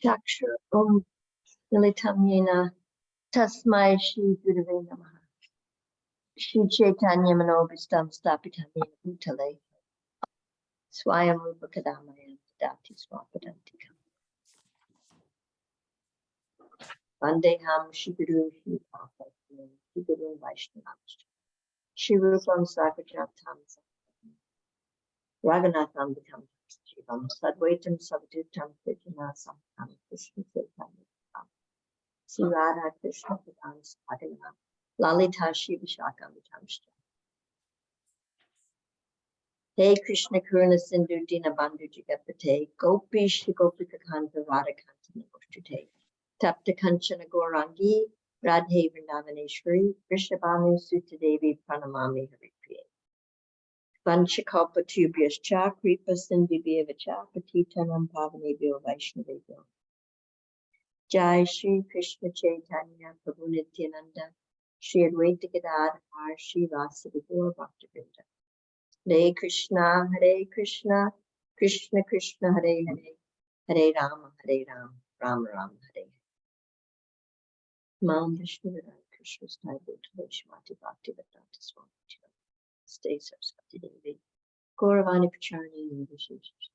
Chakshu militam yena tasmai Shri Gurave Namaha. Shri Chaitanya Manobhistam Stapitam Yena Bhutale. Swayam Rupa Kadamaya Dati Swapadantika. Vandeham Shri Guru Shri Papa Shri Guru Vaishnava. Shri Rupam Sarvajatam Raghunatham Vikam Shivam Sadvaitam Savaditam Krishna Samtam Krishna Chaitanya Sri Radha Krishna Padam Sadhana Lalita Shiva Shakam Vitamshta. Hey Krishna Karuna Sindhu Dina Bandhu Jigapate Gopish Gopika Kanta Radha Kanta Namoshtate Tapta Kanchana Gorangi Radhe Vrindavaneshwari Krishna Bhanu Sutta Devi Pranamami Haripriya Vanchakalpa Tubhyascha Kripa Sindhu Bhyavacha Patitanam Pavanebhyo Vaishnavebhyo Jai Shri Krishna Chaitanya Prabhu Nityananda Shri Advaita Gadadhar Shri Vasadi Gaura Bhaktivinoda Hare Krishna Krishna Krishna Hare Hare Hare Rama Rama Rama Hare Hare Mam Vishnu Hare Krishna Stai Bhutale Shmati Bhakti Vedanta Swami Stay Saraswati Devi Gauravani Pacharni Nivishesha.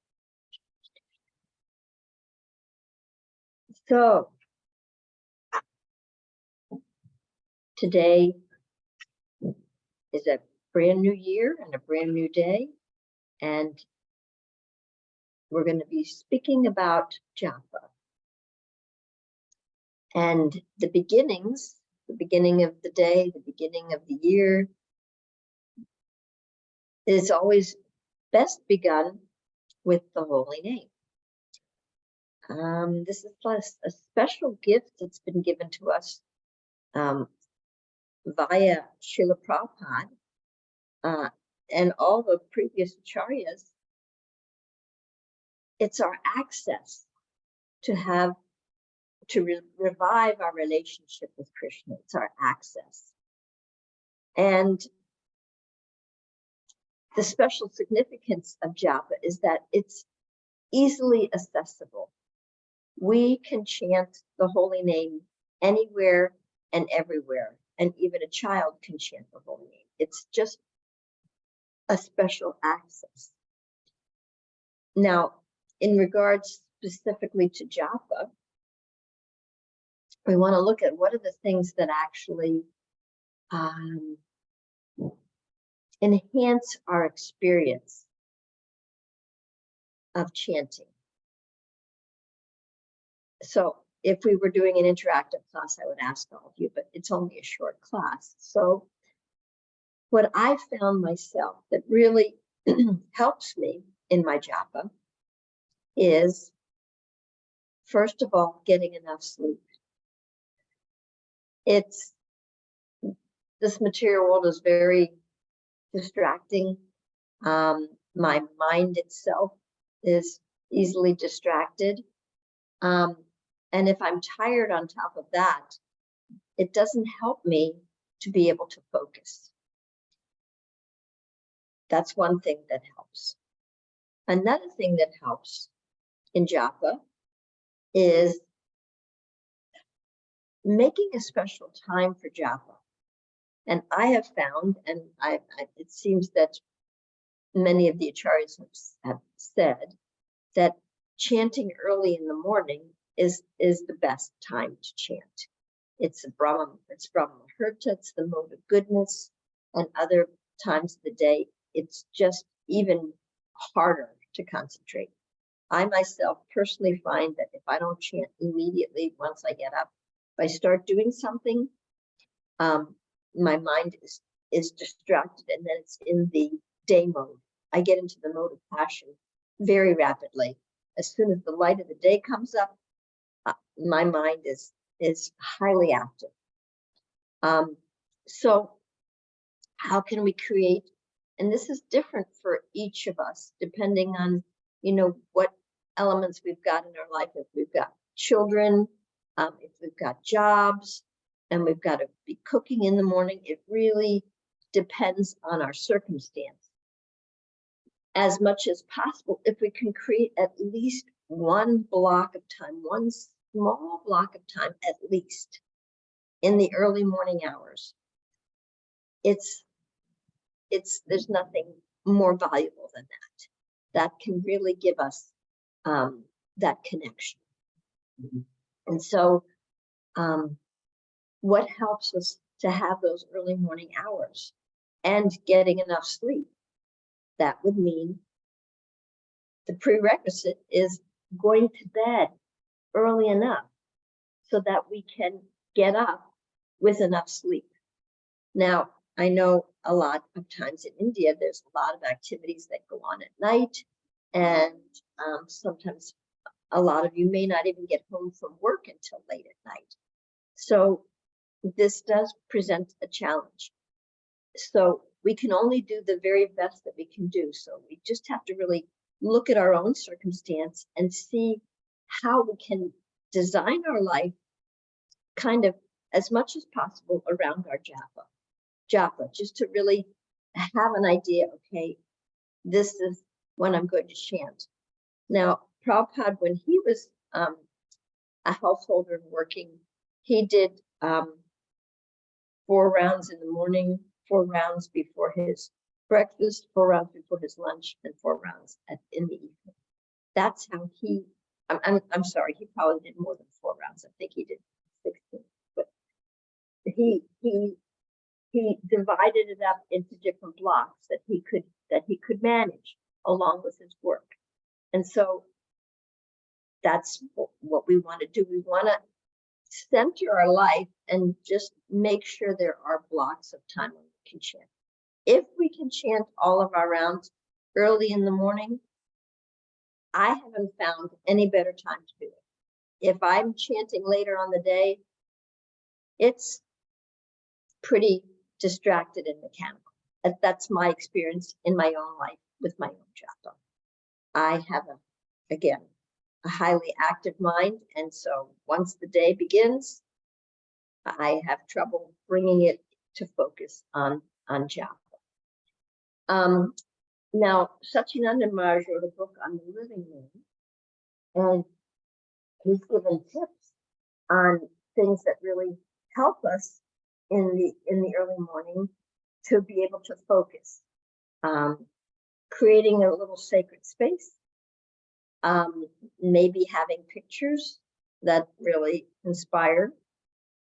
So today is a brand new year and a brand new day, and we're going to be speaking about Japa and the beginnings, the beginning of the day, the beginning of the year is always best begun with the holy name. This is plus a special gift that's been given to us via Srila Prabhupada and all the previous acharyas. It's our access to revive our relationship with Krishna. It's our access. And the special significance of Japa is that it's easily accessible. We can chant the holy name anywhere and everywhere, and even a child can chant the holy name. It's just a special access. Now, in regards specifically to Japa, we want to look at what are the things that actually enhance our experience of chanting. So if we were doing an interactive class, I would ask all of you, but it's only a short class. So what I found myself that really helps me in my Japa is, first of all, getting enough sleep. This material world is very distracting. My mind itself is easily distracted. And if I'm tired on top of that, it doesn't help me to be able to focus. That's one thing that helps. Another thing that helps in Japa is making a special time for Japa. And I have found, and it seems that many of the acharyas have said, that chanting early in the morning is the best time to chant. It's Brahma Muhurta, it's the mode of goodness, and other times of the day, it's just even harder to concentrate. I myself personally find that if I don't chant immediately once I get up, if I start doing something, my mind is distracted, and then it's in the day mode. I get into the mode of passion very rapidly. As soon as the light of the day comes up, my mind is highly active. So how can we create, and this is different for each of us, depending on, what elements we've got in our life. If we've got children, if we've got jobs, and we've got to be cooking in the morning, it really depends on our circumstance. As much as possible, if we can create at least one block of time, one small block of time at least in the early morning hours, there's nothing more valuable than that can really give us that connection. And so what helps us to have those early morning hours and getting enough sleep? That would mean the prerequisite is going to bed early enough so that we can get up with enough sleep. Now, I know a lot of times in India, there's a lot of activities that go on at night, and sometimes a lot of you may not even get home from work until late at night. So this does present a challenge. So we can only do the very best that we can do. So we just have to really look at our own circumstance and see how we can design our life kind of as much as possible around our japa, just to really have an idea, okay, this is when I'm going to chant. Now, Prabhupada, when he was a householder and working, he did 4 rounds in the morning, 4 rounds before his breakfast, 4 rounds before his lunch, and 4 rounds in the evening. That's how he, I'm sorry, he probably did more than 4 rounds. I think he did 16, but he divided it up into different blocks that he could manage along with his work. And so that's what we want to do. We want to center our life and just make sure there are blocks of time when we can chant. If we can chant all of our rounds early in the morning, I haven't found any better time to do it. If I'm chanting later on the day, it's pretty distracted and mechanical. That's my experience in my own life with my own japa. I have, again, a highly active mind, and so once the day begins, I have trouble bringing it to focus on japa. Now, Satchidananda Maharaj wrote a book on the living room, and he's given tips on things that really help us in the early morning to be able to focus. Creating a little sacred space, maybe having pictures that really inspire,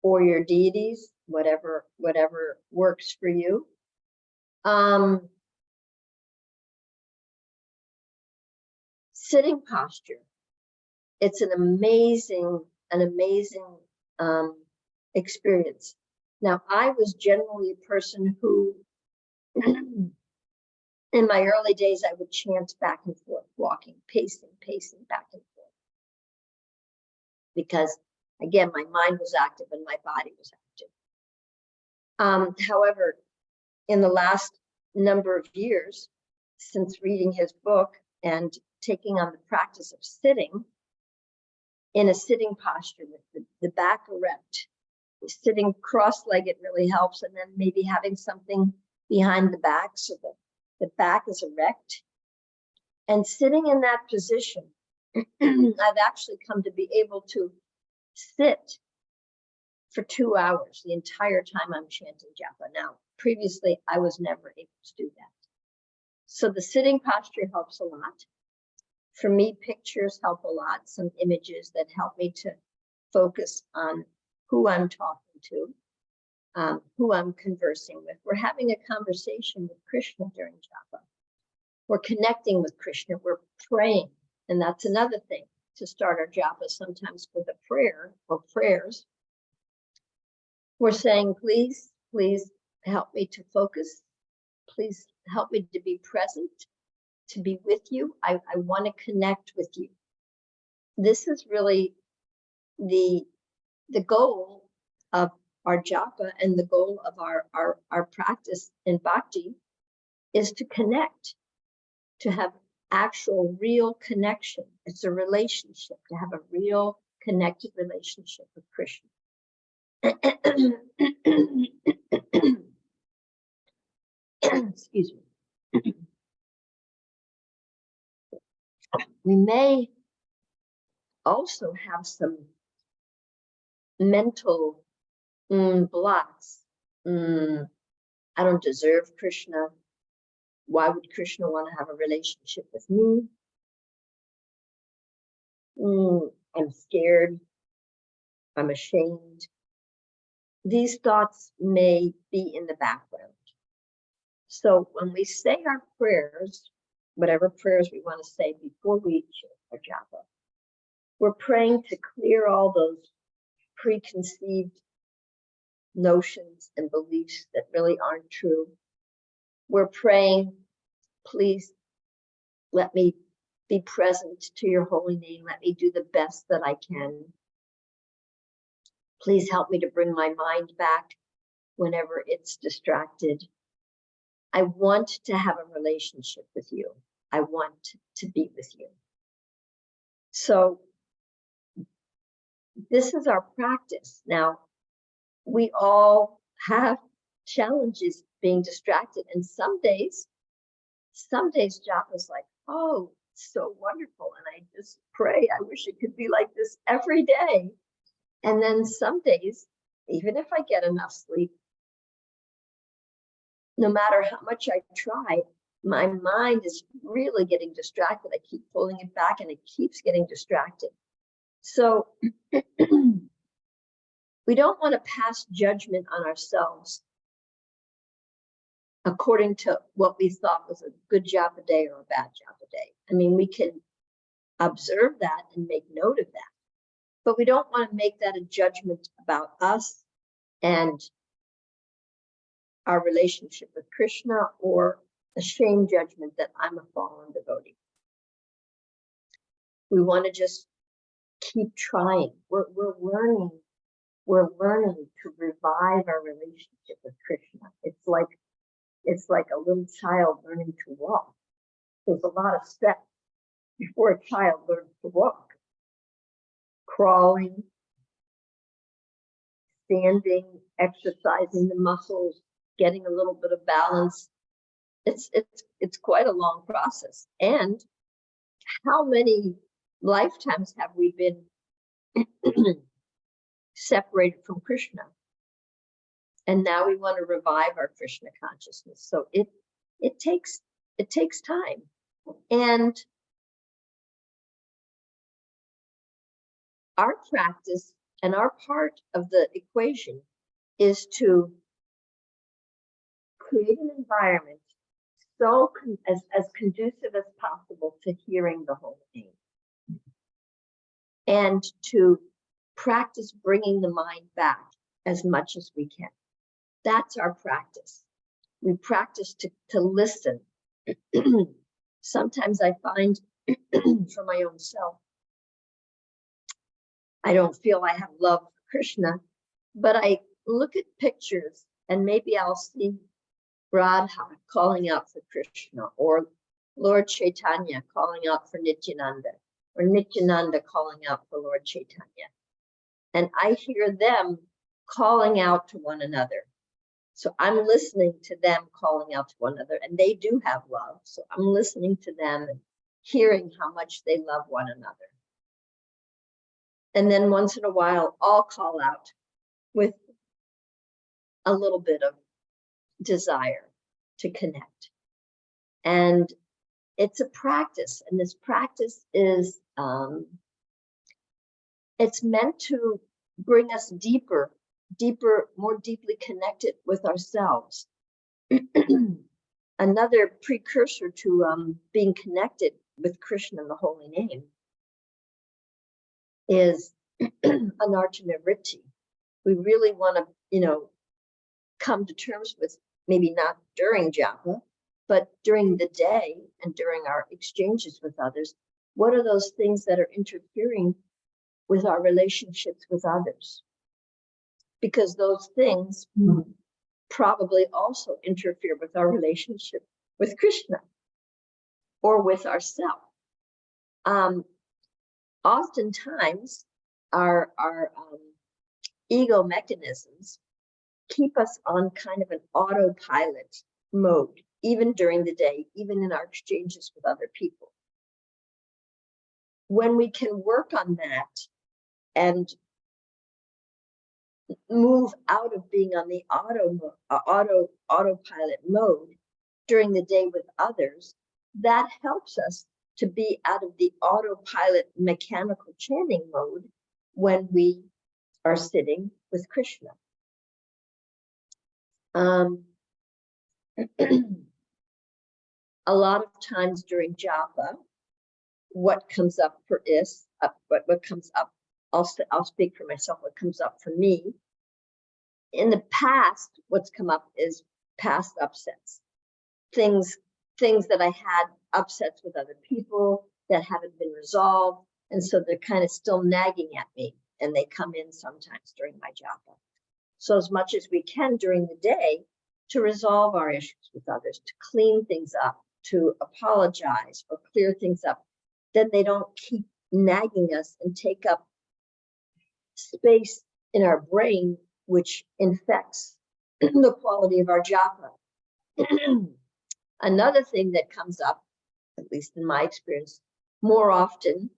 or your deities, whatever works for you. Sitting posture. It's an amazing experience. Now, I was generally a person who, in my early days, I would chant back and forth, walking, pacing back and forth. Because, again, my mind was active and my body was active. However, in the last number of years, since reading his book and taking on the practice of sitting in a sitting posture with the back erect, sitting cross-legged really helps, and then maybe having something behind the back so that the back is erect. And sitting in that position, I've actually come to be able to sit for 2 hours the entire time I'm chanting japa. Now, previously, I was never able to do that. So the sitting posture helps a lot. For me, pictures help a lot, some images that help me to focus on who I'm talking to, who I'm conversing with. We're having a conversation with Krishna during japa. We're connecting with Krishna, we're praying. And that's another thing, to start our japa sometimes with a prayer or prayers. We're saying, please help me to focus. Please help me to be present, to be with you. I want to connect with you. This is really the goal of our japa, and the goal of our practice in bhakti is to connect, to have actual real connection. It's a relationship, to have a real connected relationship with Krishna. Excuse me. We may also have some mental blocks. I don't deserve Krishna. Why would Krishna want to have a relationship with me? I'm scared. I'm ashamed. These thoughts may be in the background. So when we say our prayers, whatever prayers we want to say before we share our japa, we're praying to clear all those preconceived notions and beliefs that really aren't true. We're praying, please let me be present to your holy name. Let me do the best that I can. Please help me to bring my mind back whenever it's distracted. I want to have a relationship with you. I want to be with you. So this is our practice. Now, we all have challenges being distracted. And some days Japa is like, oh, so wonderful. And I just pray, I wish it could be like this every day. And then some days, even if I get enough sleep, no matter how much I try, my mind is really getting distracted. I keep pulling it back and it keeps getting distracted. So we don't want to pass judgment on ourselves according to what we thought was a good japa day or a bad japa day. I mean, we can observe that and make note of that, but we don't want to make that a judgment about us and our relationship with Krishna, or a shame judgment that I'm a fallen devotee. We want to just keep trying. We're learning to revive our relationship with Krishna. It's like a little child learning to walk. There's a lot of steps before a child learns to walk. Crawling, standing, exercising the muscles, getting a little bit of balance. It's quite a long process. And how many lifetimes have we been separated from Krishna? And now we want to revive our Krishna consciousness. So it takes time. And our practice and our part of the equation is to create an environment so as conducive as possible to hearing the holy name, and to practice bringing the mind back as much as we can. That's our practice. We practice to listen. Sometimes I find for my own self, I don't feel I have love for Krishna, but I look at pictures and maybe I'll see Radha calling out for Krishna, or Lord Chaitanya calling out for Nityananda, or Nityananda calling out for Lord Chaitanya. And I hear them calling out to one another. So I'm listening to them calling out to one another, and they do have love. So I'm listening to them and hearing how much they love one another. And then once in a while, I'll call out with a little bit of desire to connect. And it's a practice, and this practice is it's meant to bring us deeper, more deeply connected with ourselves. Another precursor to being connected with Krishna and the holy name is anartana vritti. We really want to, come to terms with, maybe not during japa, but during the day and during our exchanges with others, what are those things that are interfering with our relationships with others? Because those things probably also interfere with our relationship with Krishna or with ourselves. Oftentimes, our ego mechanisms keep us on kind of an autopilot mode, even during the day, even in our exchanges with other people. when we can work on that and move out of being on the autopilot mode during the day with others, that helps us to be out of the autopilot mechanical chanting mode when we are sitting with Krishna. A lot of times during japa, what comes up for what comes up, I'll speak for myself, what comes up for me. In the past, what's come up is past upsets. Things that I had upsets with other people that haven't been resolved. And so they're kind of still nagging at me, and they come in sometimes during my japa. So as much as we can during the day to resolve our issues with others, to clean things up, to apologize or clear things up, then they don't keep nagging us and take up space in our brain, which infects the quality of our japa. Another thing that comes up, at least in my experience, more often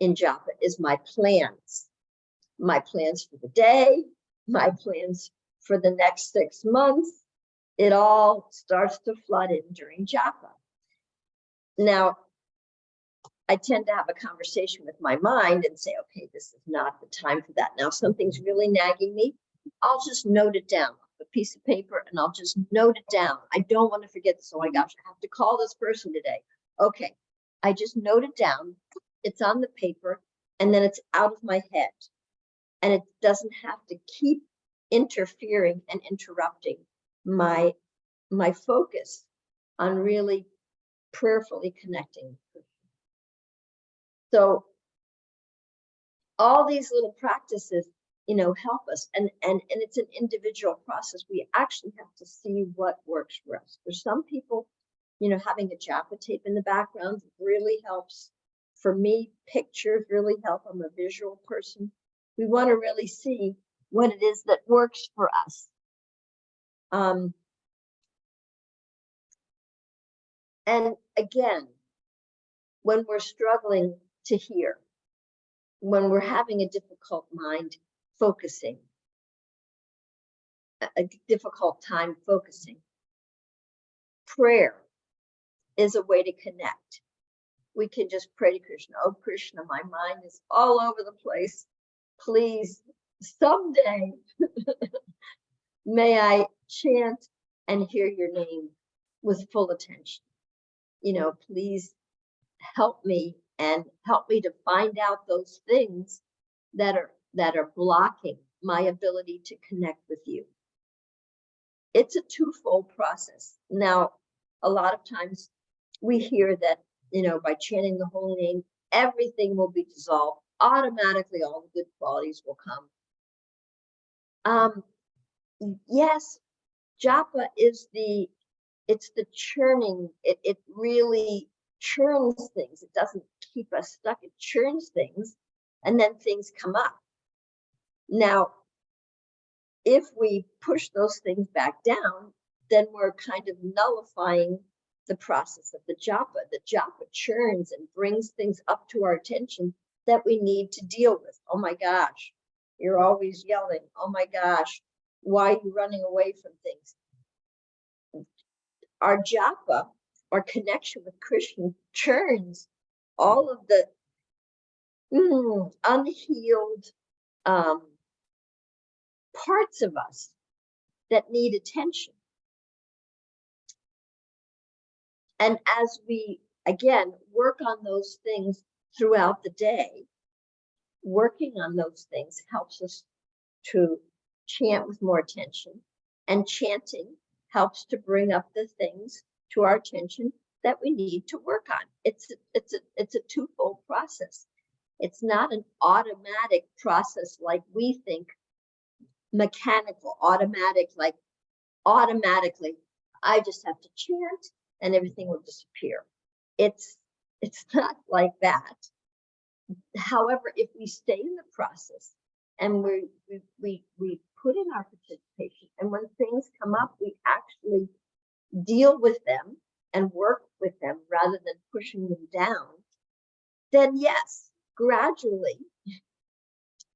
in japa is my plans. My plans for the day, my plans for the next 6 months. It all starts to flood in during japa. Now, I tend to have a conversation with my mind and say, okay, this is not the time for that. Now, something's really nagging me. I'll just note it down, a piece of paper, and I'll just note it down. I don't want to forget this. Oh my gosh, I have to call this person today. Okay, I just note it down. It's on the paper, and then it's out of my head. And it doesn't have to keep interfering and interrupting my focus on really prayerfully connecting. So all these little practices, help us. And it's an individual process. We actually have to see what works for us. For some people, having a japa tape in the background really helps. For me, pictures really help. I'm a visual person. We want to really see what it is that works for us. And again, when we're struggling to hear, when we're having a difficult mind focusing, a difficult time focusing, prayer is a way to connect. We can just pray to Krishna. Oh, Krishna, my mind is all over the place. Please, someday, may I chant and hear your name with full attention. Please help me and help me to find out those things that are blocking my ability to connect with you. It's a twofold process. Now, a lot of times we hear that, by chanting the holy name, everything will be dissolved. Automatically, all the good qualities will come. Yes, japa is it's the churning. It really churns things. It doesn't keep us stuck. It churns things, and then things come up. Now, if we push those things back down, then we're kind of nullifying the process of the japa. The japa churns and brings things up to our attention that we need to deal with. Oh my gosh, you're always yelling. Oh my gosh, why are you running away from things? Our japa, our connection with Krishna, churns all of the unhealed parts of us that need attention. And as we, again, work on those things throughout the day, working on those things helps us to chant with more attention, and chanting helps to bring up the things to our attention that we need to work on. It's a twofold process. It's not an automatic process like we think, mechanical, automatic, like automatically I just have to chant and everything will disappear. It's not like that. However, if we stay in the process and we put in our participation, and when things come up, we actually deal with them and work with them rather than pushing them down, then yes, gradually,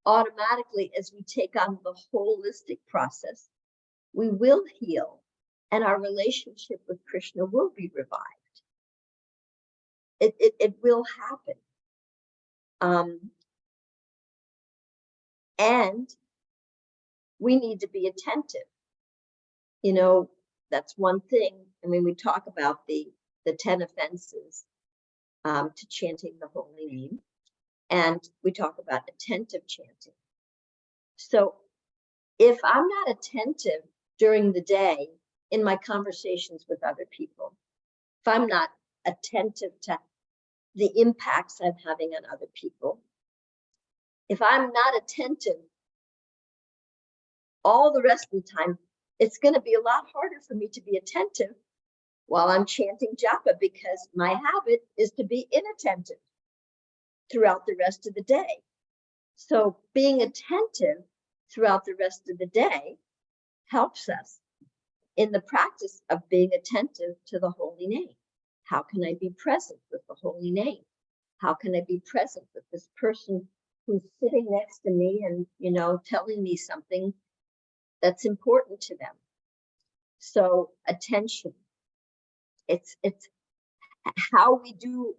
automatically, as we take on the holistic process, we will heal and our relationship with Krishna will be revived. It will happen. And we need to be attentive. You know, that's one thing. I mean, we talk about the 10 offenses to chanting the holy name, and we talk about attentive chanting. So if I'm not attentive during the day in my conversations with other people, if I'm not attentive to the impacts I'm having on other people, if I'm not attentive all the rest of the time, it's going to be a lot harder for me to be attentive while I'm chanting japa, because my habit is to be inattentive throughout the rest of the day. So being attentive throughout the rest of the day helps us in the practice of being attentive to the holy name. How can I be present with the holy name? How can I be present with this person who's sitting next to me and, you know, telling me something that's important to them? So attention, it's how we do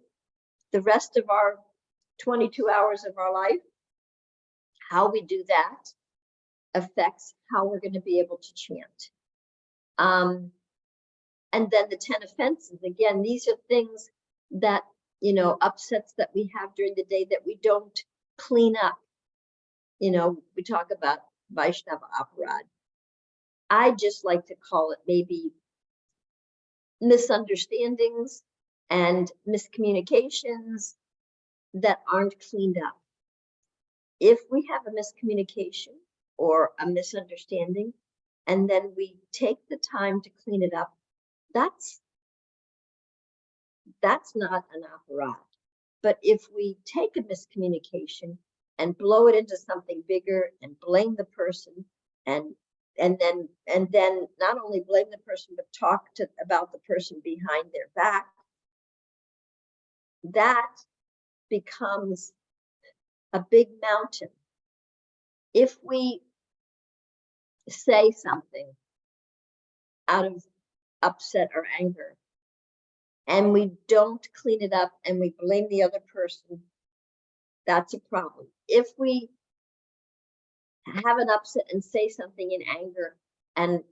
the rest of our 22 hours of our life. How we do that affects how we're going to be able to chant. And then the 10 offenses, again, these are things that, you know, upsets that we have during the day that we don't clean up. You know, we talk about Vaishnava aparad. I just like to call it maybe misunderstandings and miscommunications that aren't cleaned up. If we have a miscommunication or a misunderstanding, and then we take the time to clean it up, that's not an aparad. But if we take a miscommunication and blow it into something bigger and blame the person, and then not only blame the person but talk about the person behind their back, that becomes a big mountain. If we say something out of upset or anger and we don't clean it up and we blame the other person, that's a problem. If we have an upset and say something in anger and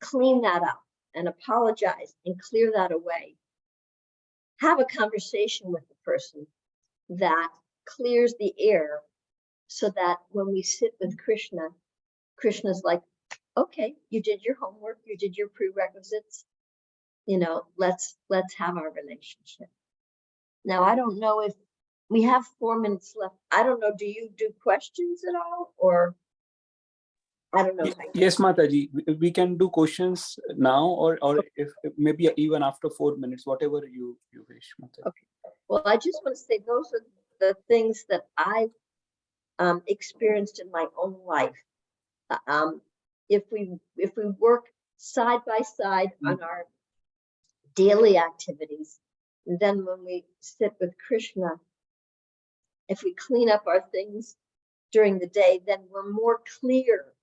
clean that up and apologize and clear that away, have a conversation with the person that clears the air, so that when we sit with Krishna, Krishna's like, okay, you did your homework, you did your prerequisites, you know, let's have our relationship. Now, I don't know if we have 4 minutes left. I don't know, do you do questions at all, or I don't know. Yes, Mataji, we can do questions now, or if maybe even after 4 minutes, whatever you wish, Mataji. Okay. Well, I just want to say those are the things that I've experienced in my own life. If we work side by side on our daily activities, and then when we sit with Krishna, if we clean up our things during the day, then we're more clear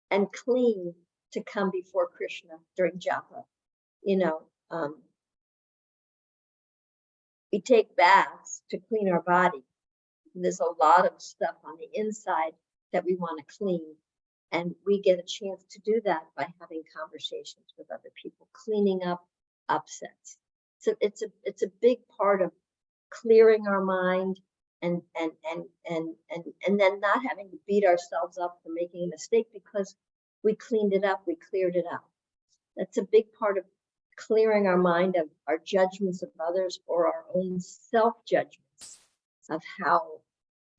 and clean to come before Krishna during japa. You know, we take baths to clean our body. There's a lot of stuff on the inside that we want to clean, and we get a chance to do that by having conversations with other people, cleaning up upsets. So it's a big part of clearing our mind and then not having to beat ourselves up for making a mistake because we cleaned it up, we cleared it up. That's a big part of clearing our mind of our judgments of others or our own self-judgments of how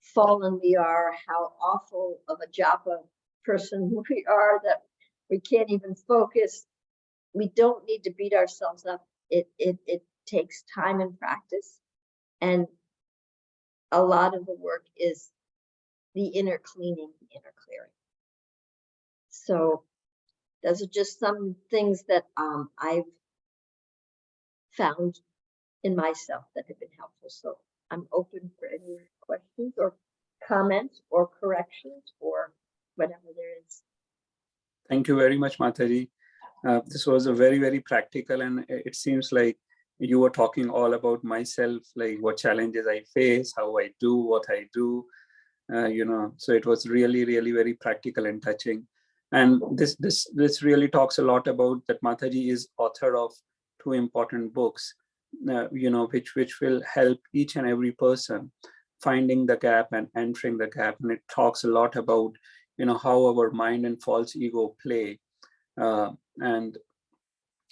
fallen we are, how awful of a japa person we are, that we can't even focus. We don't need to beat ourselves up. It takes time and practice, and a lot of the work is the inner cleaning, the inner clearing. So those are just some things that I've found in myself that have been helpful. So I'm open for any questions or comments or corrections or whatever there is. Thank you very much, Mataji. This was a very, very practical, and it seems like you were talking all about myself, like what challenges I face, how I do what I do, so it was really, really very practical and touching. And this really talks a lot about that Mataji is author of 2 important books, which will help each and every person finding the gap and entering the gap. And it talks a lot about, how our mind and false ego play, and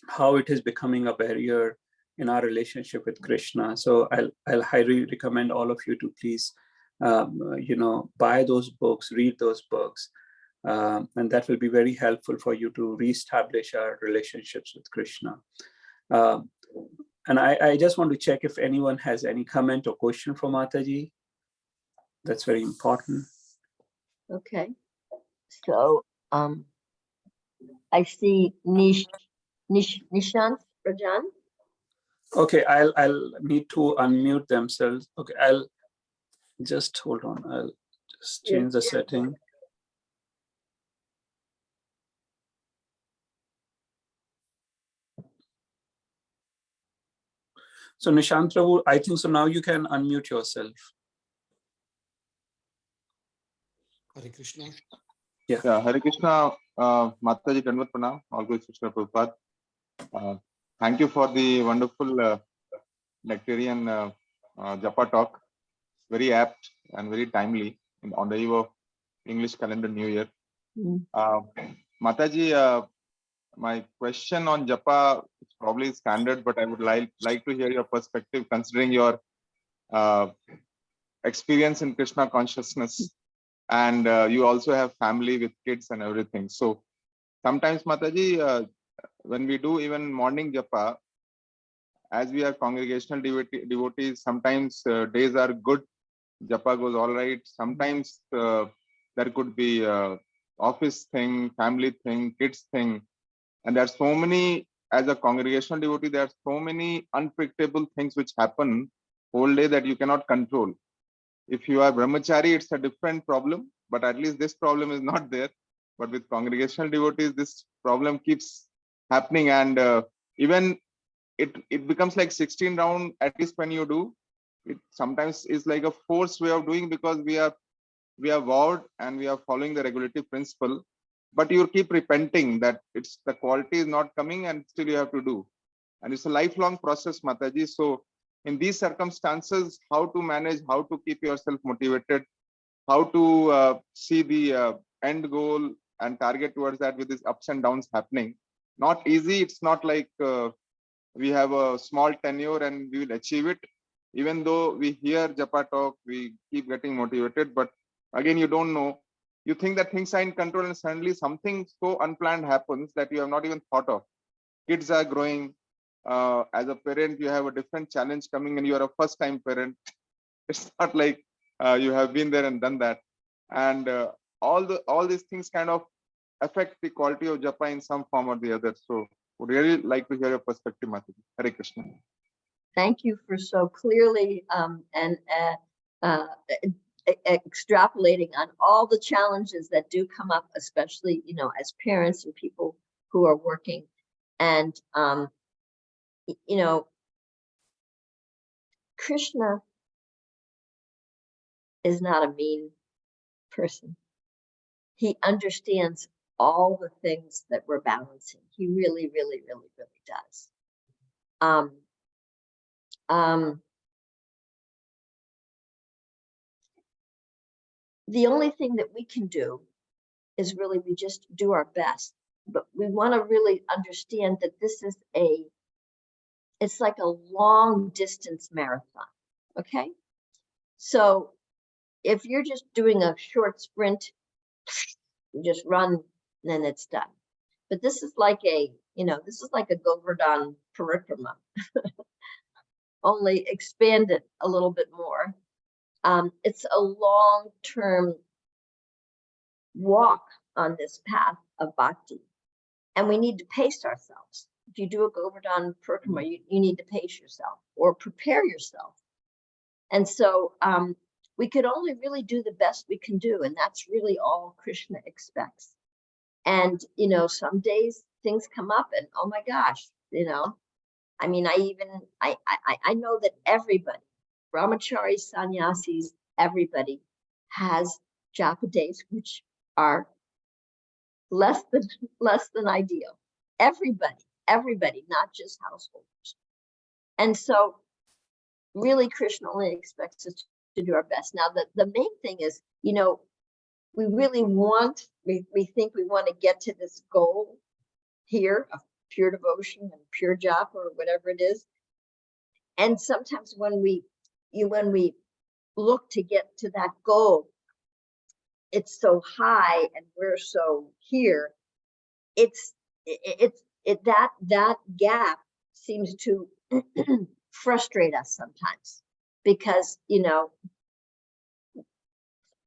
how it is becoming a barrier in our relationship with Krishna. So I'll highly recommend all of you to please, buy those books, read those books, and that will be very helpful for you to reestablish our relationships with Krishna. And I just want to check if anyone has any comment or question for Mataji. That's very important. Okay. So I see Nishant Rajan. Okay, I'll need to unmute themselves. Okay, I'll just hold on. I'll just change the setting. So Nishant Prabhu, I think so now you can unmute yourself. Hare Krishna. Yeah, Hare Krishna, Mataji Dandavat Pranam, all good Krishna Prabhupada. Thank you for the wonderful lecturian Japa talk. Very apt and very timely on the eve of English calendar New Year. Mataji, my question on Japa is probably standard, but I would like to hear your perspective considering your experience in Krishna consciousness, and you also have family with kids and everything. So sometimes, Mataji, when we do even morning Japa, as we are congregational devotees, sometimes days are good, Japa goes all right. Sometimes there could be office thing, family thing, kids thing. And there are so many, as a congregational devotee, there are so many unpredictable things which happen whole day that you cannot control. If you are brahmachari, it's a different problem, but at least this problem is not there. But with congregational devotees, this problem keeps happening, and even it becomes like 16 round, at least when you do. It sometimes is like a forced way of doing because we are vowed and we are following the regulative principle, but you keep repenting that it's the quality is not coming and still you have to do. And it's a lifelong process, Mataji. So in these circumstances, how to manage, how to keep yourself motivated, how to see the end goal and target towards that with these ups and downs happening. Not easy. It's not like we have a small tenure and we will achieve it. Even though we hear Japa talk, we keep getting motivated, but again, you don't know. You think that things are in control and suddenly something so unplanned happens that you have not even thought of. Kids are growing. As a parent, you have a different challenge coming and you are a first time parent. It's not like you have been there and done that. And all these things kind of affect the quality of Japa in some form or the other. So would really like to hear your perspective, Mataji. Hare Krishna. Thank you for so clearly and extrapolating on all the challenges that do come up, especially, as parents and people who are working. And, Krishna is not a mean person. He understands all the things that we're balancing. He really, really, really, really does. The only thing that we can do is really we just do our best, but we want to really understand that this is it's like a long distance marathon. Okay, so if you're just doing a short sprint, you just run and then it's done. But this is like a Govardhan parikrama, only expanded a little bit more. It's a long-term walk on this path of bhakti, and we need to pace ourselves. If you do a Govardhan parikrama, you need to pace yourself or prepare yourself And so we could only really do the best we can do. And that's really all Krishna expects. And, you know, some days things come up and, oh my gosh, you know, I mean, I know that everybody, brahmacharis, sannyasis, everybody has japa days, which are less than ideal. Everybody, not just householders. And so really Krishna only expects us to do our best. Now, the main thing is, you know, we really want, we think we want to get to this goal here of pure devotion and pure japa or whatever it is. And sometimes when we look to get to that goal, it's so high and we're so here. That gap seems to frustrate us sometimes because, you know,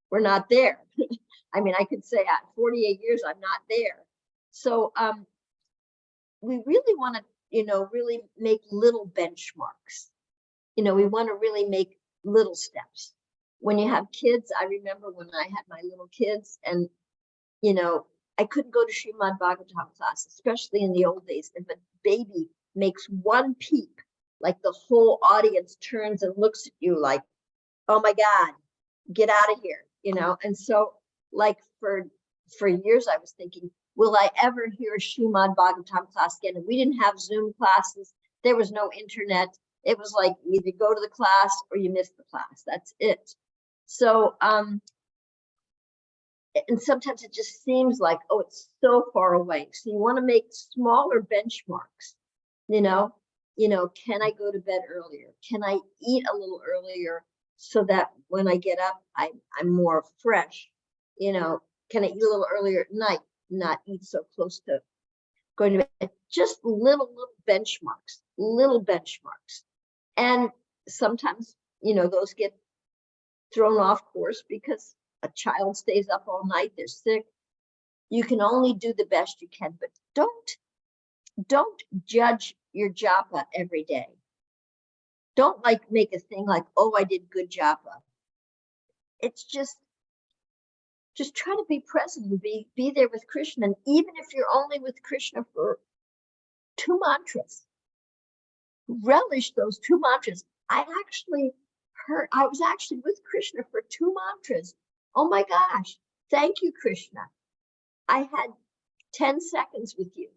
we're not there. I mean, I could say at 48 years, I'm not there. So we really want to, you know, really make little benchmarks. You know, we want to really make little steps. When you have kids, I remember when I had my little kids and, you know, I couldn't go to Srimad Bhagavatam class, especially in the old days. If a baby makes one peep, like the whole audience turns and looks at you like, oh my God, get out of here, you know? And so like for years I was thinking, will I ever hear a Srimad Bhagavatam class again? And we didn't have Zoom classes. There was no internet. It was like you either go to the class or you miss the class. That's it. So, and sometimes it just seems like, oh, it's so far away. So you want to make smaller benchmarks, you know, can I go to bed earlier? Can I eat a little earlier so that when I get up, I'm more fresh? You know, can I eat a little earlier at night, not eat so close to going to bed? Just little benchmarks. And sometimes, you know, those get thrown off course because a child stays up all night, they're sick. You can only do the best you can, but don't judge your japa every day. Don't like make a thing like, oh, I did good japa. It's just try to be present and be there with Krishna. And even if you're only with Krishna for 2 mantras, relish those 2 mantras. I was actually with Krishna for 2 mantras. Oh my gosh, thank you, Krishna. I had 10 seconds with you.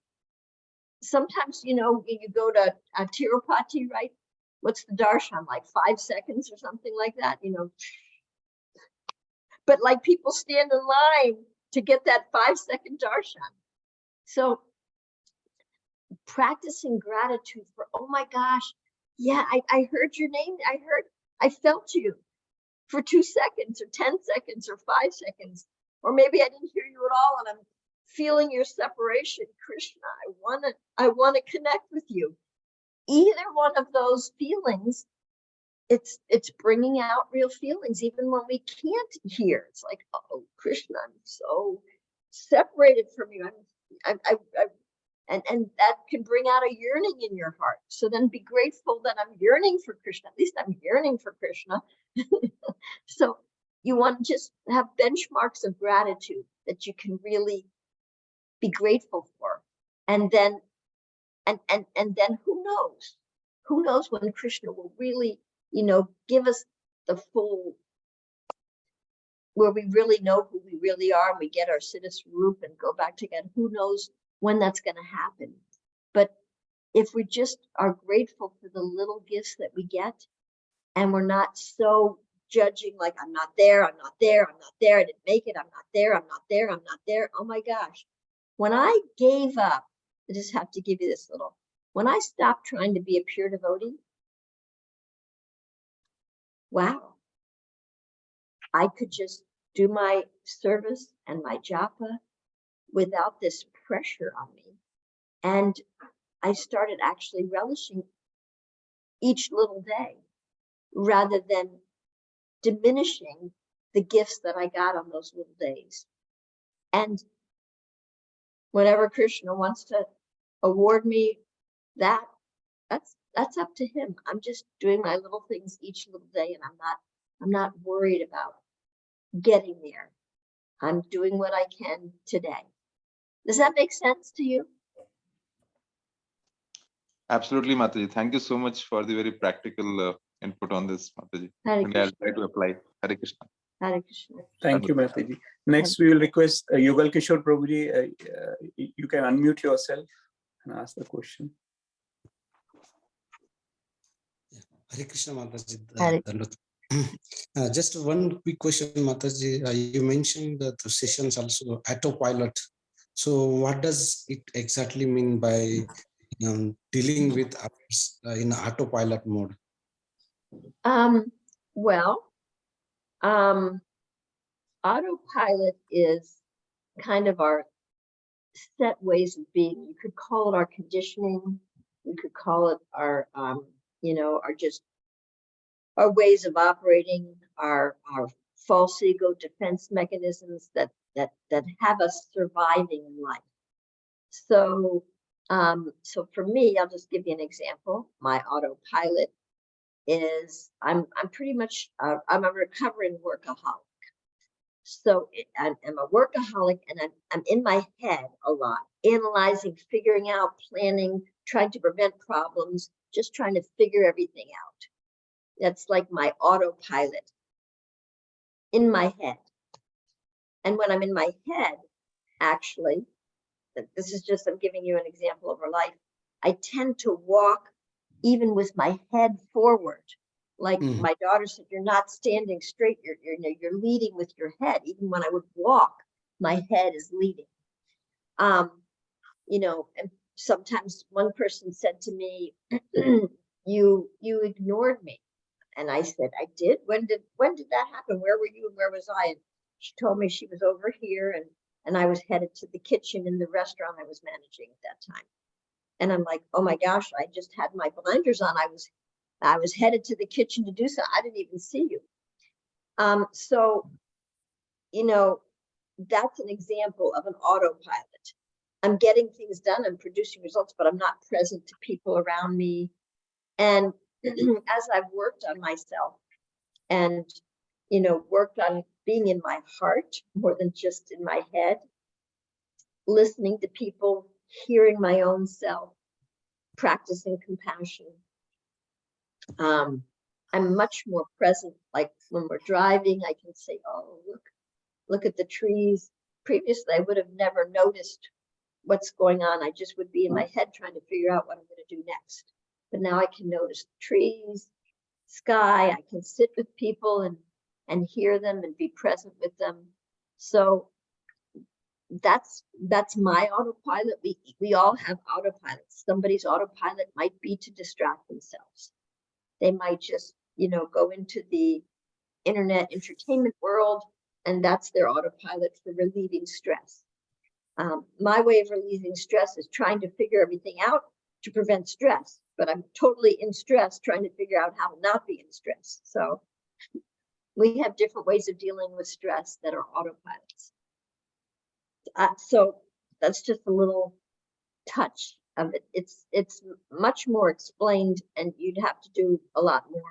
Sometimes, you know, you go to Tirupati, right? What's the darshan, like 5 seconds or something like that, you know? But like people stand in line to get that 5-second darshan. So practicing gratitude for, oh my gosh, yeah, I heard your name. I felt you for 2 seconds or 10 seconds or 5 seconds, or maybe I didn't hear you at all and I'm feeling your separation. Krishna, I want to connect with you. Either one of those feelings, it's bringing out real feelings, even when we can't hear. It's like, oh, Krishna, I'm so separated from you. And that can bring out a yearning in your heart. So then be grateful that I'm yearning for Krishna. At least I'm yearning for Krishna. So you want to just have benchmarks of gratitude that you can really be grateful for. And then, and then who knows when Krishna will really, you know, give us the full, where we really know who we really are and we get our Siddha Swarup and go back together. Who knows when that's going to happen? But if we just are grateful for the little gifts that we get, and we're not so judging, like, I'm not there, I didn't make it, I'm not there. Oh my gosh. When I gave up, I just have to give you this little, when I stopped trying to be a pure devotee, wow, I could just do my service and my japa without this pressure on me. And I started actually relishing each little day rather than diminishing the gifts that I got on those little days. And whenever Krishna wants to award me that's that's up to him. I'm just doing my little things each little day, and I'm not worried about getting there. I'm doing what I can today. Does that make sense to you? Absolutely, Mataji. Thank you so much for the very practical input on this, Mataji. Hare And I'll Krishna. try to apply. Hare Krishna. Hare Krishna. Thank you, Mataji. Next, we will request Yugal Kishore Prabhuji. You can unmute yourself and ask the question. Hare Krishna Mataji. Hare- Just one quick question, Mataji. You mentioned that the sessions also autopilot. So what does it exactly mean by dealing with others in autopilot mode? Well, autopilot is kind of our set ways of being. You could call it our conditioning. We could call it our, our ways of operating, our false ego defense mechanisms that have us surviving in life. So, so for me, I'll just give you an example. My autopilot is I'm pretty much I'm a recovering workaholic. So I'm a workaholic, and I'm in my head a lot, analyzing, figuring out, planning, trying to prevent problems, just trying to figure everything out. That's like my autopilot in my head. And when I'm in my head, actually, this is just, I'm giving you an example of our life. I tend to walk even with my head forward. Like my daughter said, you're not standing straight. You're leading with your head. Even when I would walk, my head is leading. And sometimes one person said to me, you ignored me. And I said, I did. When did that happen? Where were you and where was I? And she told me she was over here, and I was headed to the kitchen in the restaurant I was managing at that time. And I'm like, oh my gosh, I just had my blinders on. I was headed to the kitchen to do so. I didn't even see you. So, that's an example of an autopilot. I'm getting things done, I'm producing results, but I'm not present to people around me. And as I've worked on myself and, worked on being in my heart more than just in my head, listening to people, hearing my own self, practicing compassion, I'm much more present. Like when we're driving, I can say, oh, look at the trees. Previously, I would have never noticed what's going on. I just would be in my head trying to figure out what I'm going to do next. But now I can notice the trees, sky. I can sit with people and hear them and be present with them. So that's my autopilot. We all have autopilots. Somebody's autopilot might be to distract themselves. They might just, go into the internet entertainment world, and that's their autopilot for relieving stress. My way of relieving stress is trying to figure everything out to prevent stress, but I'm totally in stress trying to figure out how to not be in stress. So we have different ways of dealing with stress that are autopilots. So that's just a little touch of it. It's much more explained, and you'd have to do a lot more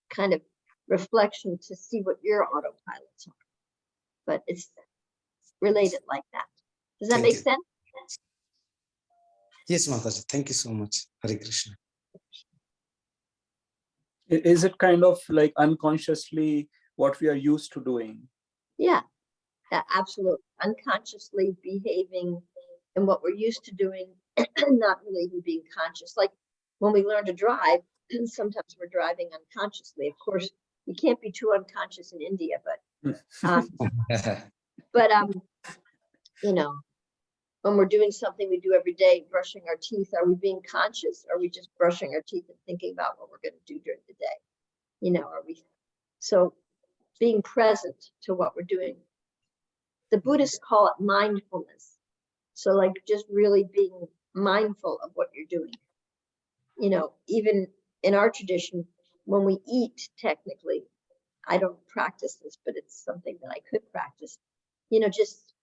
kind of reflection to see what your autopilots are. But it's related like that. Does that make sense? Yes, Mataji. Thank you so much. Hare Krishna. Is it kind of like unconsciously what we are used to doing? Yeah, absolutely. Unconsciously behaving in what we're used to doing, not really even being conscious. Like when we learn to drive, sometimes we're driving unconsciously. Of course, you can't be too unconscious in India, but when we're doing something we do every day, brushing our teeth, are we being conscious? Or are we just brushing our teeth and thinking about what we're going to do during the day? Are we? So being present to what we're doing. The Buddhists call it mindfulness. So like just really being mindful of what you're doing. Even in our tradition, when we eat, technically, I don't practice this, but it's something that I could practice, just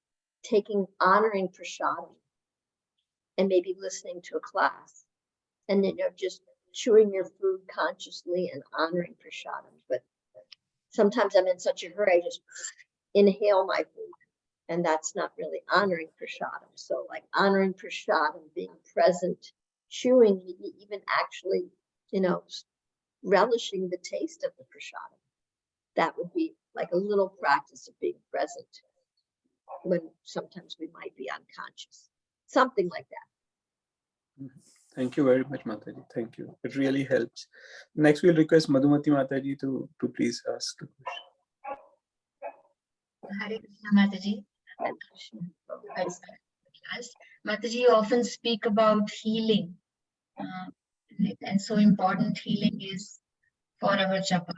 honoring prasadam and maybe listening to a class and, just chewing your food consciously and honoring prasadam. But sometimes I'm in such a hurry, I just inhale my food, and that's not really honoring prasadam. So like honoring prasadam, being present, chewing, even actually, you know, relishing the taste of the prasadam. That would be like a little practice of being present when sometimes we might be unconscious. Something like that. Thank you very much, Mataji. Thank you. It really helps. Next, we'll request Madhumati Mataji to please ask the question. Hare Krishna, Mataji. Mataji, you often speak about healing. And so important healing is for our japa.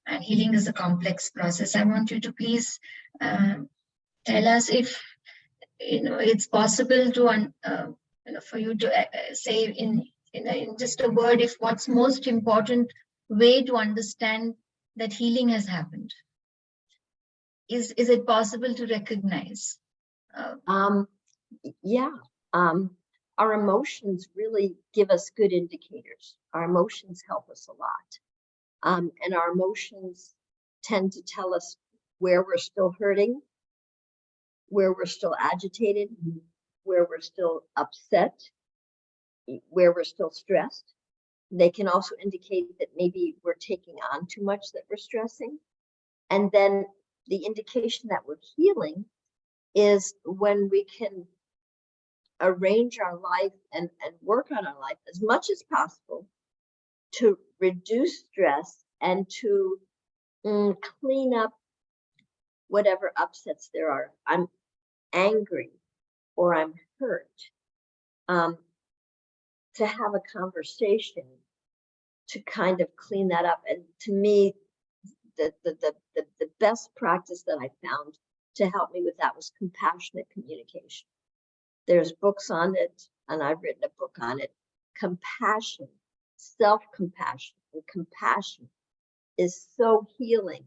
And healing is a complex process. I want you to please tell us if it's possible to for you to say in just a word, if what's most important way to understand that healing has happened. Is it possible to recognize? Yeah. Our emotions really give us good indicators. Our emotions help us a lot. And our emotions tend to tell us where we're still hurting, where we're still agitated, where we're still upset, where we're still stressed. They can also indicate that maybe we're taking on too much, that we're stressing. And then the indication that we're healing is when we can arrange our life and work on our life as much as possible to reduce stress and to clean up whatever upsets there are. I'm angry or I'm hurt. To have a conversation to kind of clean that up. And to me, the best practice that I found to help me with that was compassionate communication. There's books on it, and I've written a book on it. Compassion, self-compassion, and compassion is so healing.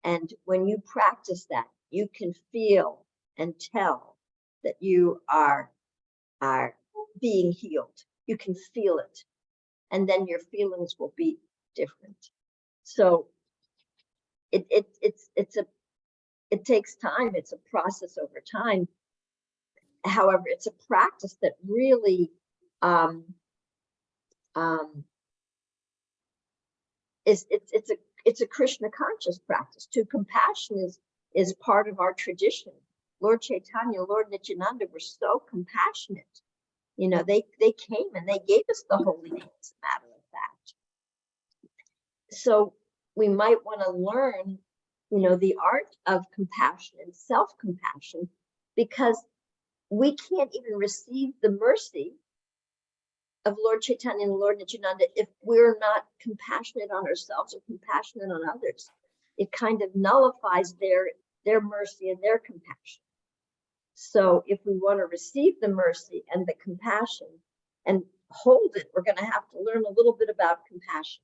And when you practice that, you can feel and tell that you are being healed. You can feel it. And then your feelings will be different. So it takes time. It's a process over time. However, it's a practice that really it's a Krishna conscious practice too. Compassion is part of our tradition. Lord Chaitanya, Lord Nityananda were so compassionate. You know, they came and they gave us the holy name, as a matter of fact. So we might want to learn, you know, the art of compassion and self-compassion, because we can't even receive the mercy of Lord Chaitanya and Lord Nityananda if we're not compassionate on ourselves or compassionate on others. It kind of nullifies their mercy and their compassion. So if we want to receive the mercy and the compassion and hold it, we're going to have to learn a little bit about compassion.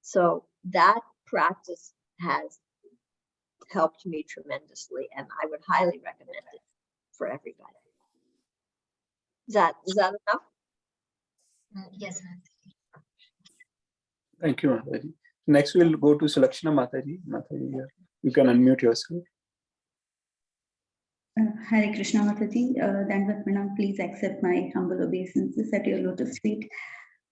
So that practice has helped me tremendously, and I would highly recommend it for everybody. Is that enough? Yes, ma'am. Thank you, Mataji. Next, we'll go to Sulakshana Mataji. Mataji, you can unmute yourself. Hare Krishna, Mataji. Dandavat Pranam, please accept my humble obeisances at your lotus feet.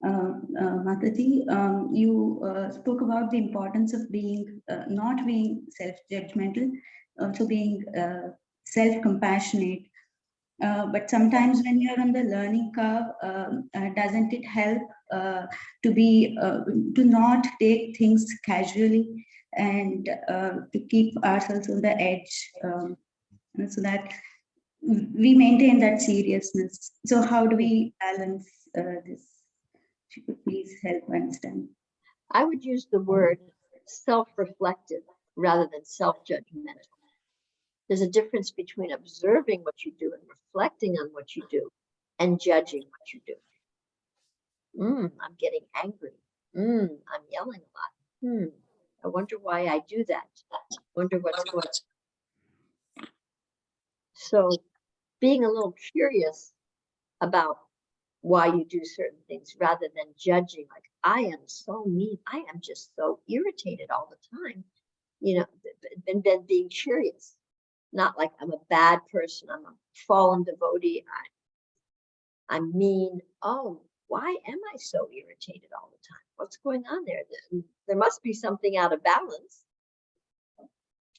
Mataji, you spoke about the importance of being not being self-judgmental, also being self-compassionate. But sometimes when you're on the learning curve, doesn't it help to not take things casually and to keep ourselves on the edge, so that we maintain that seriousness? So how do we balance this? If you could please help understand. I would use the word self-reflective rather than self-judgmental. There's a difference between observing what you do and reflecting on what you do and judging what you do. I'm getting angry. I'm yelling a lot. I wonder why I do that. Wonder what's going on. So being a little curious about why you do certain things rather than judging, like, I am so mean, I am just so irritated all the time, you know, and then being curious, not like I'm a bad person, I'm a fallen devotee, I'm mean. Oh, why am I so irritated all the time? What's going on there? There must be something out of balance.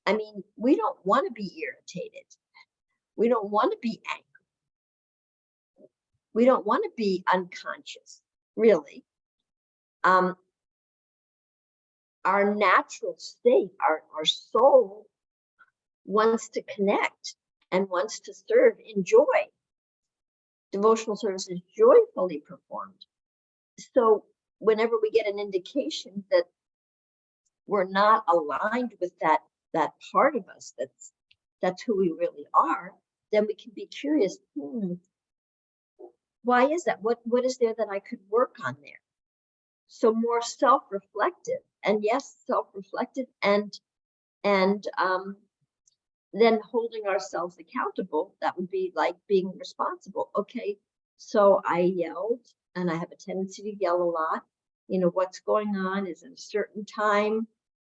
I mean, we don't want to be irritated. We don't want to be angry. We don't want to be unconscious, really. Our natural state, our soul wants to connect and wants to serve in joy. Devotional service is joyfully performed. So whenever we get an indication that we're not aligned with that part of us, that's who we really are, then we can be curious, why is that? What is there that I could work on there? So more self-reflective, and yes, self-reflective, and then holding ourselves accountable. That would be like being responsible. Okay, so I yelled, and I have a tendency to yell a lot. You know, what's going on? Is it a certain time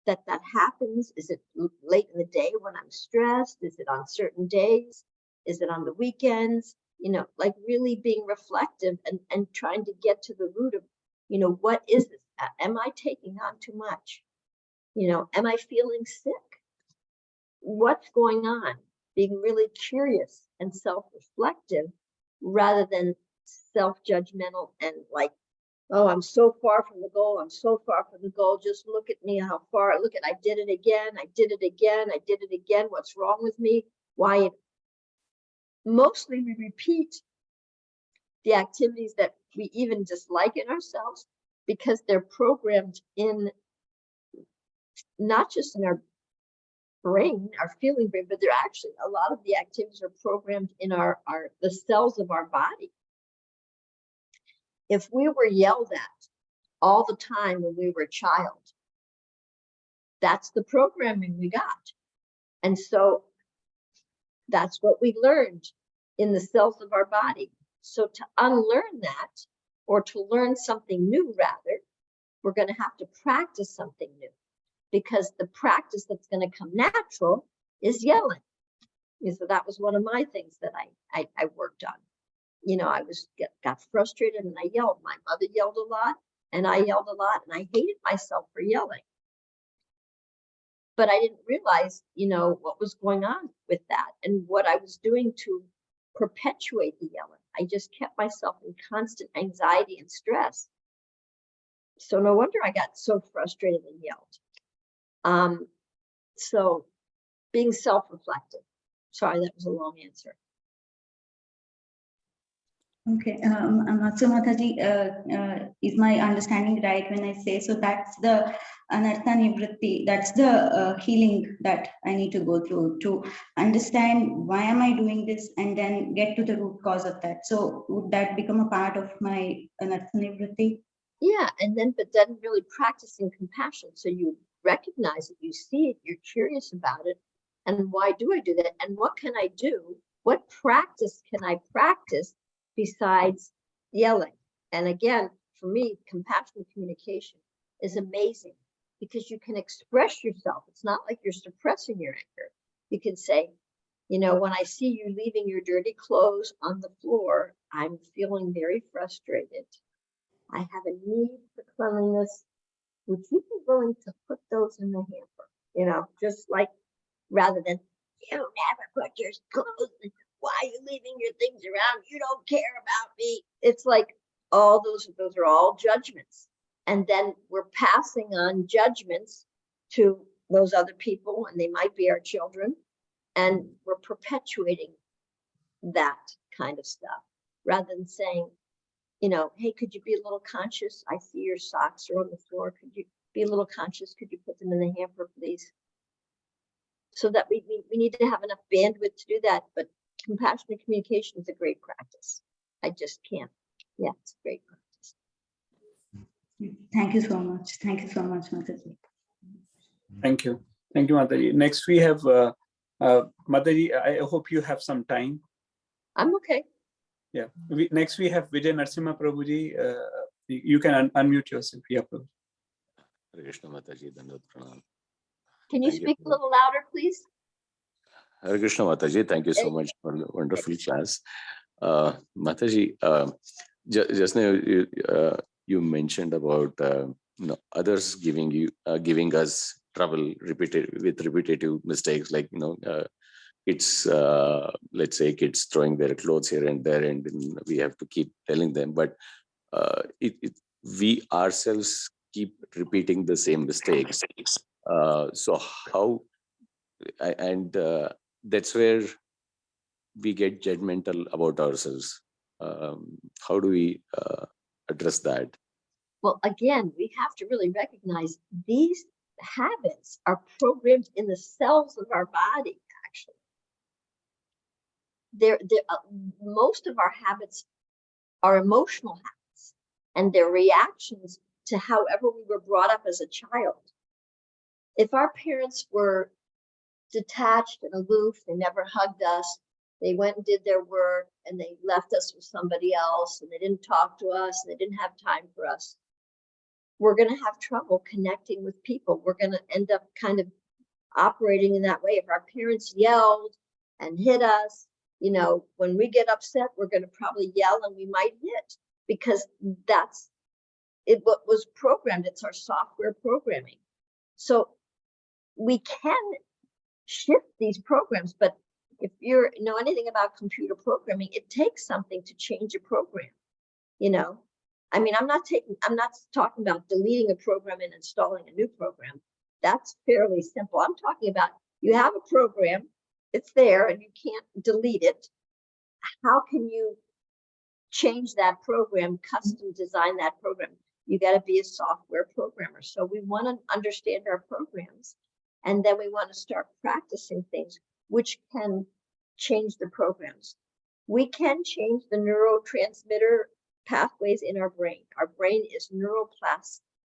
that happens? Is it late in the day when I'm stressed? Is it on certain days? Is it on the weekends? You know, like really being reflective and trying to get to the root of, you know, what is this? Am I taking on too much? You know, am I feeling sick? What's going on? Being really curious and self-reflective rather than self-judgmental and like, oh, I'm so far from the goal. I'm so far from the goal. Just look at me, how far. Look at, I did it again. I did it again. I did it again. What's wrong with me? Why? Mostly we repeat the activities that we even dislike in ourselves because they're programmed in, not just in our brain, our feeling brain, but they're actually, a lot of the activities are programmed in the cells of our body. If we were yelled at all the time when we were a child, that's the programming we got. And so that's what we learned in the cells of our body. So to unlearn that, or to learn something new rather, we're going to have to practice something new, because the practice that's going to come natural is yelling. So that was one of my things that I worked on. You know, I got frustrated and I yelled. My mother yelled a lot and I yelled a lot, and I hated myself for yelling. But I didn't realize, you know, what was going on with that and what I was doing to perpetuate the yelling. I just kept myself in constant anxiety and stress. So no wonder I got so frustrated and yelled. So being self-reflective. Sorry, that was a long answer. Okay, so Mataji, is my understanding right when I say, so that's the anartha nivritti, that's the healing that I need to go through to understand why am I doing this and then get to the root cause of that. So would that become a part of my anartha nivritti? Yeah, but then really practicing compassion. So you recognize it, you see it, you're curious about it. And why do I do that? And what can I do? What practice can I practice besides yelling? And again, for me, compassionate communication is amazing because you can express yourself. It's not like you're suppressing your anger. You can say, you know, when I see you leaving your dirty clothes on the floor, I'm feeling very frustrated. I have a need for cleanliness. Would you be willing to put those in the hamper? You know, just like, rather than, you never put your clothes in. Why are you leaving your things around? You don't care about me. It's like all those are all judgments. And then we're passing on judgments to those other people, and they might be our children. And we're perpetuating that kind of stuff rather than saying, you know, hey, could you be a little conscious? I see your socks are on the floor. Could you be a little conscious? Could you put them in the hamper, please? So that we need to have enough bandwidth to do that. But compassionate communication is a great practice. I just can't. Yeah, it's a great practice. Thank you so much. Thank you so much, Mataji. Thank you. Thank you, Mataji. Next, we have Mataji. I hope you have some time. I'm okay. Yeah. Next we have Vijay Narasimha Prabhuji. You can unmute yourself. Yeah, Prabhu. Hare Krishna Mataji, Dandavad Pranam. Can you Thank you. speak a little louder, please? Hare Krishna Mataji, thank you so There you much for the wonderful class. Mataji, just now you mentioned about others giving us trouble with repetitive mistakes, like kids, let's say kids throwing their clothes here and there, and then we have to keep telling them, but we ourselves keep repeating the same mistakes. So how, and that's where we get judgmental about ourselves. How do we address that? Well, again, we have to really recognize these habits are programmed in the cells of our body, actually. Most of our habits are emotional habits, and they're reactions to however we were brought up as a child. If our parents were detached and aloof, they never hugged us, they went and did their work, and they left us with somebody else, and they didn't talk to us, and they didn't have time for us, we're going to have trouble connecting with people. We're going to end up kind of operating in that way. If our parents yelled and hit us, when we get upset, we're going to probably yell and we might hit, because that's what was programmed. It's our software programming. So we can shift these programs, but if you know anything about computer programming, it takes something to change a program. I mean, I'm not talking about deleting a program and installing a new program. That's fairly simple. I'm talking about you have a program, it's there, and you can't delete it. How can you change that program, custom design that program? You got to be a software programmer. So we want to understand our programs, and then we want to start practicing things which can change the programs. We can change the neurotransmitter pathways in our brain. Our brain is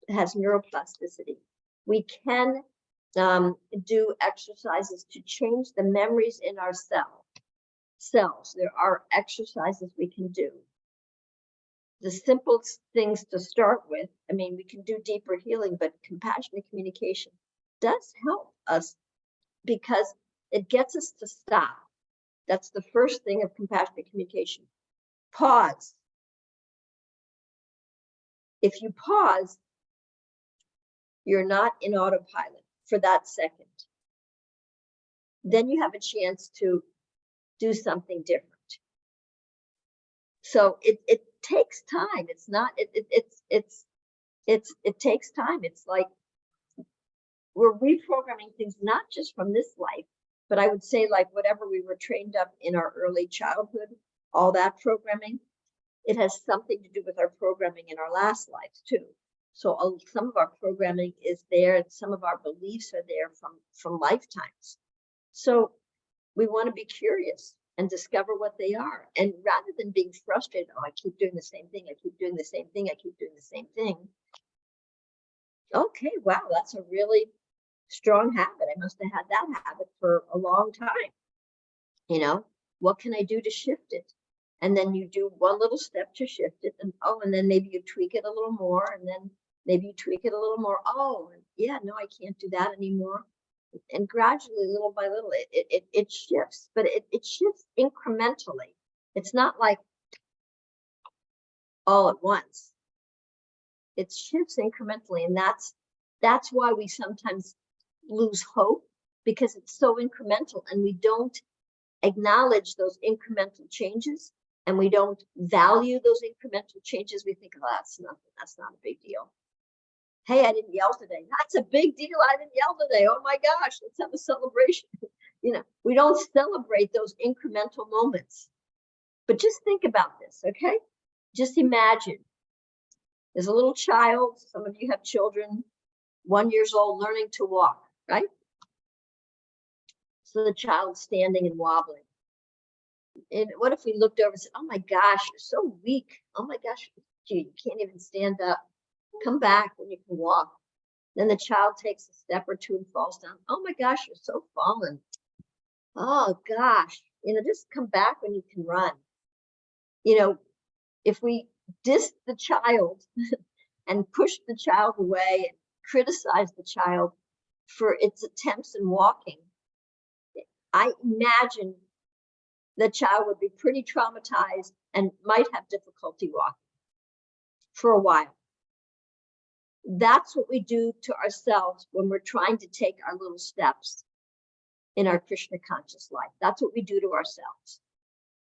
has neuroplasticity. We can do exercises to change the memories in our cells. There are exercises we can do. The simplest things to start with, I mean, we can do deeper healing, but compassionate communication does help us because it gets us to stop. That's the first thing of compassionate communication. Pause. If you pause, you're not in autopilot for that second. Then you have a chance to do something different. So it takes time. It's not, it takes time. It's like we're reprogramming things, not just from this life, but I would say like whatever we were trained up in our early childhood, all that programming, it has something to do with our programming in our last lives too. So some of our programming is there, and some of our beliefs are there from lifetimes. So we want to be curious and discover what they are. And rather than being frustrated, oh, I keep doing the same thing, I keep doing the same thing, I keep doing the same thing. Okay, wow, that's a really strong habit. I must have had that habit for a long time. What can I do to shift it? And then you do one little step to shift it, and then maybe you tweak it a little more, and then maybe you tweak it a little more. Oh, yeah, no, I can't do that anymore. And gradually, little by little, it shifts, but it shifts incrementally. It's not like all at once. It shifts incrementally, and that's why we sometimes lose hope, because it's so incremental, and we don't acknowledge those incremental changes, and we don't value those incremental changes. We think, oh, that's nothing. That's not a big deal. Hey, I didn't yell today. That's a big deal. I didn't yell today. Oh my gosh, let's have a celebration. We don't celebrate those incremental moments. But just think about this, okay? Just imagine there's a little child. Some of you have children, 1 year old, learning to walk, right? So the child's standing and wobbling. And what if we looked over and said, oh my gosh, you're so weak. Oh my gosh, you can't even stand up. Come back when you can walk. Then the child takes a step or two and falls down. Oh my gosh, you're so fallen. Oh gosh, just come back when you can run. you know, if we diss the child and push the child away and criticize the child for its attempts in walking, I imagine the child would be pretty traumatized and might have difficulty walking for a while. That's what we do to ourselves when we're trying to take our little steps in our Krishna conscious life. That's what we do to ourselves.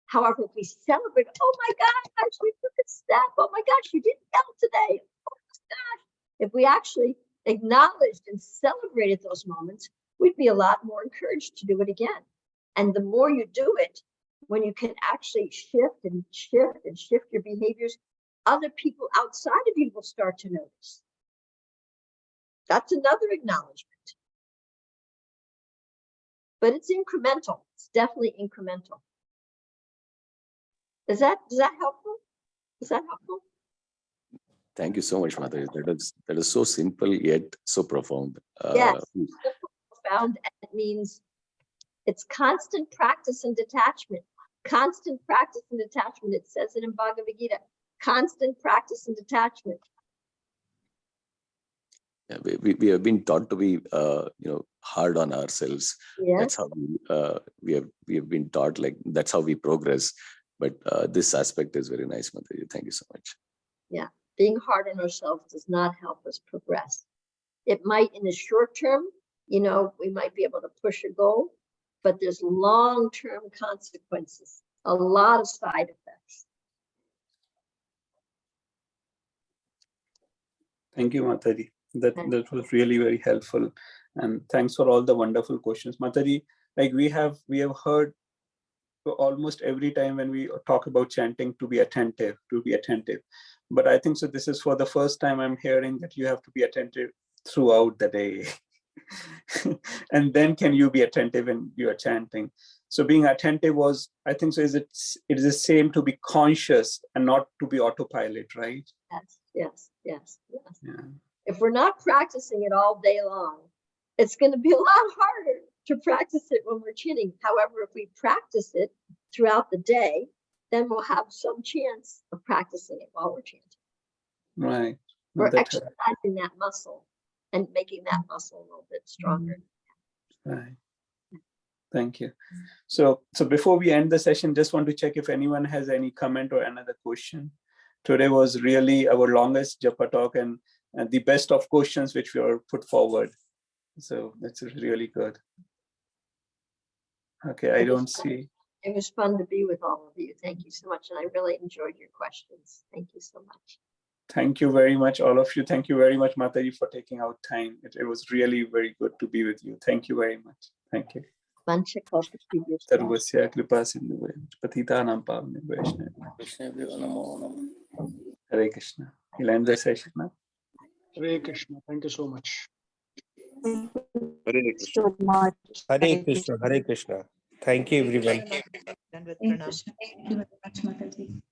However, if we celebrate, oh my gosh, we took a step. Oh my gosh, you didn't yell today. Oh my gosh. If we actually acknowledged and celebrated those moments, we'd be a lot more encouraged to do it again. And the more you do it, when you can actually shift and shift and shift your behaviors, other people outside of you will start to notice. That's another acknowledgement. But it's incremental. It's definitely incremental. Is that helpful? Is that helpful? Thank you so much, Mataji. That is so simple yet so profound. Yes, simple, profound, and it means it's constant practice and detachment. Constant practice and detachment. It says it in Bhagavad Gita. Constant practice and detachment. Yeah, we have been taught to be hard on ourselves. Yes. That's how we have been taught, like that's how we progress. But this aspect is very nice, Mataji. Thank you so much. Yeah, being hard on ourselves does not help us progress. It might in the short term, we might be able to push a goal, but there's long-term consequences, a lot of side effects. Thank you, Mataji. That was really very helpful. And thanks for all the wonderful questions. Mataji, like we have heard almost every time when we talk about chanting to be attentive. But I think so this is for the first time I'm hearing that you have to be attentive throughout the day. And then can you be attentive when you are chanting? So being attentive was, I think so, it is the same to be conscious and not to be autopilot, right? Yes. Yeah. If we're not practicing it all day long, it's going to be a lot harder to practice it when we're chanting. However, if we practice it throughout the day, then we'll have some chance of practicing it while we're chanting. Right. We're exercising that muscle and making that muscle a little bit stronger. Right. Thank you. So before we end the session, just want to check if anyone has any comment or another question. Today was really our longest Japa talk and the best of questions which were put forward. So that's really good. Okay, I don't see. It was fun to be with all of you. Thank you so much. And I really enjoyed your questions. Thank you so much. Thank you very much, all of you. Thank you very much, Mataji, for taking out time. It was really very good to be with you. Thank you very much. Thank you. Sarvasya kripa sindhu patitanam pavane Vaishnava. Hare Krishna. We'll end the session now. Hare Krishna. Thank you so much. Hare Krishna. So much. Hare Krishna, Hare Krishna. Thank you, everyone. Thank you very much, Mataji.